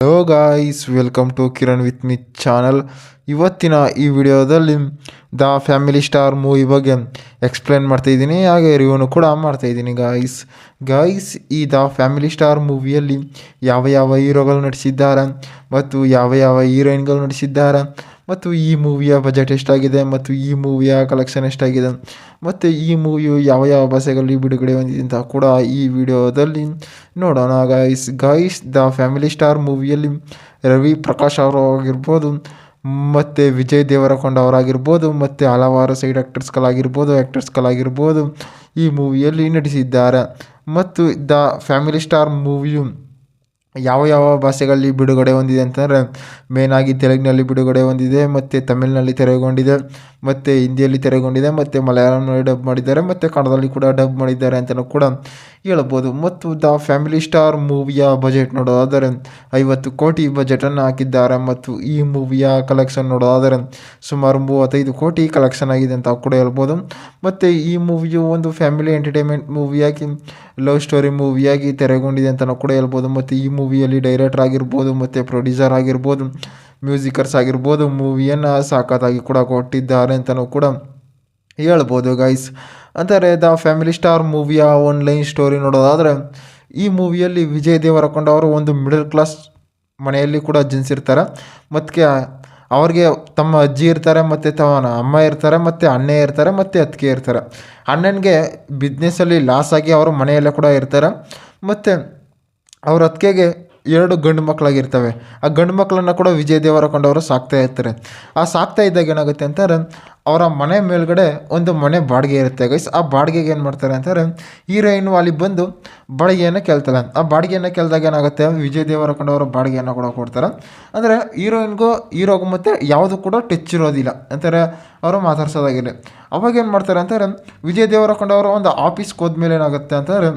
Hello guys, welcome to Kiran with me channel. ಇವತ್ತಿನ ಈ ವಿಡಿಯೋದಲ್ಲಿ ದ ಫ್ಯಾಮಿಲಿ ಸ್ಟಾರ್ ಮೂವಿ ಬಗ್ಗೆ ಎಕ್ಸ್ಪ್ಲೇನ್ ಮಾಡ್ತಾಯಿದ್ದೀನಿ, ಹಾಗೆ ರಿವ್ಯೂನು ಕೂಡ ಮಾಡ್ತಾಯಿದ್ದೀನಿ. ಗಾಯ್ಸ್ ಈ ದ ಫ್ಯಾಮಿಲಿ ಸ್ಟಾರ್ ಮೂವಿಯಲ್ಲಿ ಯಾವ ಯಾವ ಹೀರೋಗಳು ನಟಿಸಿದ್ದಾರೆ ಮತ್ತು ಯಾವ ಯಾವ ಹೀರೋಯಿನ್ಗಳು ನಟಿಸಿದ್ದಾರೆ ಮತ್ತು ಈ ಮೂವಿಯ ಬಜೆಟ್ ಎಷ್ಟಾಗಿದೆ ಮತ್ತು ಈ ಮೂವಿಯ ಕಲೆಕ್ಷನ್ ಎಷ್ಟಾಗಿದೆ ಮತ್ತು ಈ ಮೂವಿಯು ಯಾವ ಯಾವ ಭಾಷೆಗಳಲ್ಲಿ ಬಿಡುಗಡೆ ಹೊಂದಿದೆ ಅಂತ ಕೂಡ ಈ ವಿಡಿಯೋದಲ್ಲಿ ನೋಡೋಣ. ಗಾಯ್ಸ್ ದ ಫ್ಯಾಮಿಲಿ ಸ್ಟಾರ್ ಮೂವಿಯಲ್ಲಿ ರವಿ ಪ್ರಕಾಶ್ ಅವರು ಆಗಿರ್ಬೋದು ಮತ್ತು ವಿಜಯ್ ದೇವರಕೊಂಡ ಅವರಾಗಿರ್ಬೋದು ಮತ್ತು ಹಲವಾರು ಸೈಡ್ ಆ್ಯಕ್ಟರ್ಸ್ಗಳಾಗಿರ್ಬೋದು ಈ ಮೂವಿಯಲ್ಲಿ ನಟಿಸಿದ್ದಾರೆ. ಮತ್ತು ದ ಫ್ಯಾಮಿಲಿ ಸ್ಟಾರ್ ಮೂವಿಯು ಯಾವ ಯಾವ ಭಾಷೆಗಳಲ್ಲಿ ಬಿಡುಗಡೆ ಹೊಂದಿದೆ ಅಂತಂದರೆ ಮೇನಾಗಿ ತೆಲುಗಿನಲ್ಲಿ ಬಿಡುಗಡೆ ಹೊಂದಿದೆ ಮತ್ತು ತಮಿಳಿನಲ್ಲಿ ತೆರೆಗೊಂಡಿದೆ ಮತ್ತು ಹಿಂದಿಯಲ್ಲಿ ತೆರೆಗೊಂಡಿದೆ ಮತ್ತು ಮಲಯಾಳಂನಲ್ಲಿ ಡಬ್ ಮಾಡಿದ್ದಾರೆ ಮತ್ತು ಕನ್ನಡದಲ್ಲಿ ಕೂಡ ಡಬ್ ಮಾಡಿದ್ದಾರೆ ಅಂತಲೂ ಕೂಡ ಹೇಳ್ಬೋದು. ಮತ್ತು ದ ಫ್ಯಾಮಿಲಿ ಸ್ಟಾರ್ ಮೂವಿಯ ಬಜೆಟ್ ನೋಡೋದಾದರೆ 50 ಕೋಟಿ ಬಜೆಟನ್ನು ಹಾಕಿದ್ದಾರೆ ಮತ್ತು ಈ ಮೂವಿಯ ಕಲೆಕ್ಷನ್ ನೋಡೋದಾದರೆ ಸುಮಾರು 35 ಕೋಟಿ ಕಲೆಕ್ಷನ್ ಆಗಿದೆ ಅಂತ ಕೂಡ ಹೇಳ್ಬೋದು. ಮತ್ತು ಈ ಮೂವಿಯು ಒಂದು ಫ್ಯಾಮಿಲಿ ಎಂಟರ್ಟೈನ್ಮೆಂಟ್ ಮೂವಿಯಾಗಿ ಲವ್ ಸ್ಟೋರಿ ಮೂವಿಯಾಗಿ ತೆರೆಗೊಂಡಿದೆ ಅಂತಲೂ ಕೂಡ ಹೇಳ್ಬೋದು. ಮತ್ತು ಈ ಮೂವಿಯಲ್ಲಿ ಡೈರೆಕ್ಟರ್ ಆಗಿರ್ಬೋದು ಮತ್ತು ಪ್ರೊಡ್ಯೂಸರ್ ಆಗಿರ್ಬೋದು, ಮ್ಯೂಸಿಕರ್ಸ್ ಆಗಿರ್ಬೋದು ಮೂವಿಯನ್ನು ಸಾಕತ್ತಾಗಿ ಕೂಡ ಕೊಟ್ಟಿದ್ದಾರೆ ಅಂತಲೂ ಕೂಡ ಹೇಳ್ಬೋದು. ಅಂದರೆ ದ ಫ್ಯಾಮಿಲಿ ಸ್ಟಾರ್ ಮೂವಿಯ ಆನ್ಲೈನ್ ಸ್ಟೋರಿ ನೋಡೋದಾದರೆ ಈ ಮೂವಿಯಲ್ಲಿ ವಿಜಯ್ ದೇವರಕೊಂಡ ಅವರು ಒಂದು ಮಿಡಲ್ ಕ್ಲಾಸ್ ಮನೆಯಲ್ಲಿ ಕೂಡ ಜನಿಸಿರ್ತಾರೆ. ಮತ್ತು ಅವ್ರಿಗೆ ತಮ್ಮ ಅಜ್ಜಿ ಇರ್ತಾರೆ ಮತ್ತು ತಮ್ಮ ಅಮ್ಮ ಇರ್ತಾರೆ ಮತ್ತು ಅಣ್ಣ ಇರ್ತಾರೆ ಮತ್ತು ಅತ್ತಿಗೆ ಇರ್ತಾರೆ. ಅಣ್ಣನಿಗೆ ಬಿಸ್ನೆಸ್ಸಲ್ಲಿ ಲಾಸ್ ಆಗಿ ಅವರು ಮನೆಯಲ್ಲೇ ಕೂಡ ಇರ್ತಾರೆ ಮತ್ತು ಅವ್ರ ಅತ್ತಿಗೆಗೆ 2 ಗಂಡು ಮಕ್ಕಳಾಗಿರ್ತವೆ. ಆ ಗಂಡು ಮಕ್ಕಳನ್ನು ಕೂಡ ವಿಜಯ್ ದೇವರಕೊಂಡ ಅವರು ಸಾಕ್ತಾ ಇರ್ತಾರೆ. ಆ ಸಾಕ್ತಾ ಇದ್ದಾಗ ಏನಾಗುತ್ತೆ ಅಂತಾರೆ, ಅವರ ಮನೆ ಮೇಲ್ಗಡೆ ಒಂದು ಮನೆ ಬಾಡಿಗೆ ಇರುತ್ತೆ ಆ ಬಾಡಿಗೆಗೆ ಏನು ಮಾಡ್ತಾರೆ ಅಂತಾರೆ, ಹೀರೋಯಿನ್ ಅಲ್ಲಿ ಬಂದು ಬಾಡಿಗೆಯನ್ನು ಕೇಳ್ತಾರೆ. ಆ ಬಾಡಿಗೆಯನ್ನು ಕೇಳಿದಾಗ ಏನಾಗುತ್ತೆ, ವಿಜಯ್ ದೇವರಕೊಂಡ ಅವರು ಬಾಡಿಗೆಯನ್ನು ಕೂಡ ಕೊಡ್ತಾರೆ. ಅಂದರೆ ಹೀರೋಗೂ ಮತ್ತು ಯಾವುದು ಕೂಡ ಟಚ್ ಇರೋದಿಲ್ಲ ಅಂತಾರೆ, ಅವರು ಮಾತಾಡ್ಸೋದಾಗಿರಲಿ. ಅವಾಗ ಏನು ಮಾಡ್ತಾರೆ ಅಂತಾರೆ, ವಿಜಯ್ ದೇವರಕೊಂಡ ಅವರು ಒಂದು ಆಫೀಸ್ಗೆ ಹೋದ್ಮೇಲೆ ಏನಾಗುತ್ತೆ ಅಂತಾರೆ,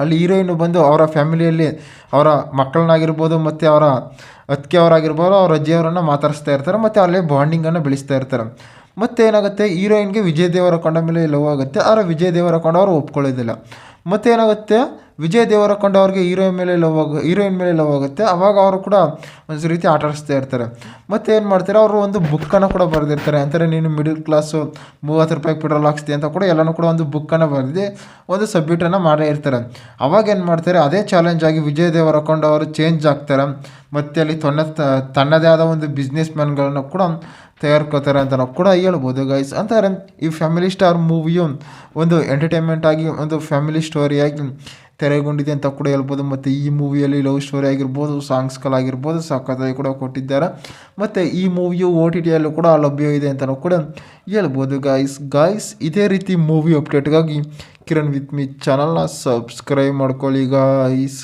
ಅಲ್ಲಿ ಹೀರೋಯಿನ್ ಬಂದು ಅವರ ಫ್ಯಾಮಿಲಿಯಲ್ಲಿ ಅವರ ಮಕ್ಕಳನ್ನಾಗಿರ್ಬೋದು ಮತ್ತು ಅವರ ಅತ್ತಿಗೆಯವರಾಗಿರ್ಬೋದು ಅವ್ರ ಅಜ್ಜಿಯವರನ್ನು ಮಾತಾಡಿಸ್ತಾ ಇರ್ತಾರೆ ಮತ್ತು ಅಲ್ಲೇ ಬಾಂಡಿಂಗನ್ನು ಬೆಳೆಸ್ತಾ ಇರ್ತಾರೆ. ಮತ್ತು ಏನಾಗುತ್ತೆ, ಹೀರೋಯಿನ್ಗೆ ವಿಜಯ್ ದೇವರಕೊಂಡ ಮೇಲೆ ಲವ್ ಆಗುತ್ತೆ, ಆದರೆ ವಿಜಯ್ ದೇವರಕೊಂಡ ಅವರು ಒಪ್ಕೊಳ್ಳೋದಿಲ್ಲ. ಮತ್ತು ಏನಾಗುತ್ತೆ, ವಿಜಯ್ ದೇವರಕೊಂಡ ಅವ್ರಿಗೆ ಹೀರೋಯಿನ್ ಮೇಲೆ ಲವ್ ಆಗುತ್ತೆ. ಆವಾಗ ಅವರು ಕೂಡ ಒಂದು ರೀತಿ ಆಟ ಆಡಿಸ್ತಾ ಇರ್ತಾರೆ. ಮತ್ತು ಏನು ಮಾಡ್ತಾರೆ, ಅವರು ಒಂದು ಬುಕ್ಕನ್ನು ಕೂಡ ಬರೆದಿರ್ತಾರೆ. ಅಂತಾರೆ, ನೀನು ಮಿಡಲ್ ಕ್ಲಾಸು 30 ರೂಪಾಯಿಗೆ ಪೆಟ್ರೋಲ್ ಹಾಕ್ಸ್ತೀಯ ಅಂತ ಕೂಡ ಎಲ್ಲನೂ ಕೂಡ ಒಂದು ಬುಕ್ಕನ್ನು ಬರೆದು ಒಂದು ಸಬ್ಮಿಟನ್ನು ಮಾಡೇ ಇರ್ತಾರೆ. ಅವಾಗ ಏನು ಮಾಡ್ತಾರೆ, ಅದೇ ಚಾಲೆಂಜ್ ಆಗಿ ವಿಜಯ್ ದೇವರಕೊಂಡ ಅವರು ಚೇಂಜ್ ಆಗ್ತಾರೆ ಮತ್ತು ಅಲ್ಲಿ ತನ್ನದೇ ಆದ ಒಂದು ಬಿಸ್ನೆಸ್ ಮ್ಯಾನ್ಗಳನ್ನು ಕೂಡ ತಯಾರ್ಕೋತಾರೆ ಅಂತ ನಾವು ಕೂಡ ಹೇಳ್ಬೋದು. ಅಂತಾರೆ ಈ ಫ್ಯಾಮಿಲಿ ಸ್ಟಾರ್ ಮೂವಿಯು ಒಂದು ಎಂಟರ್ಟೈನ್ಮೆಂಟ್ ಆಗಿ ಒಂದು ಫ್ಯಾಮಿಲಿ ಸ್ಟೋರಿಯಾಗಿ ತೆರೆಗೊಂಡಿದೆ ಅಂತ ಕೂಡ ಹೇಳ್ಬೋದು. ಮತ್ತು ಈ ಮೂವಿಯಲ್ಲಿ ಲವ್ ಸ್ಟೋರಿ ಆಗಿರ್ಬೋದು, ಸಾಂಗ್ಸ್ಗಳಾಗಿರ್ಬೋದು ಸಖತ್ತಾಗಿ ಕೂಡ ಕೊಟ್ಟಿದ್ದಾರೆ. ಮತ್ತು ಈ ಮೂವಿಯು OTT ಯಲ್ಲೂ ಕೂಡ ಲಭ್ಯ ಇದೆ ಅಂತ ಕೂಡ ಹೇಳ್ಬೋದು. ಇದೇ ರೀತಿ ಮೂವಿ ಅಪ್ಡೇಟ್ಗಾಗಿ ಕಿರಣ್ ವಿತ್ ಮಿ ಚಾನಲ್ನ ಸಬ್ಸ್ಕ್ರೈಬ್ ಮಾಡ್ಕೊಳ್ಳಿ ಗಾಯ್ಸ್.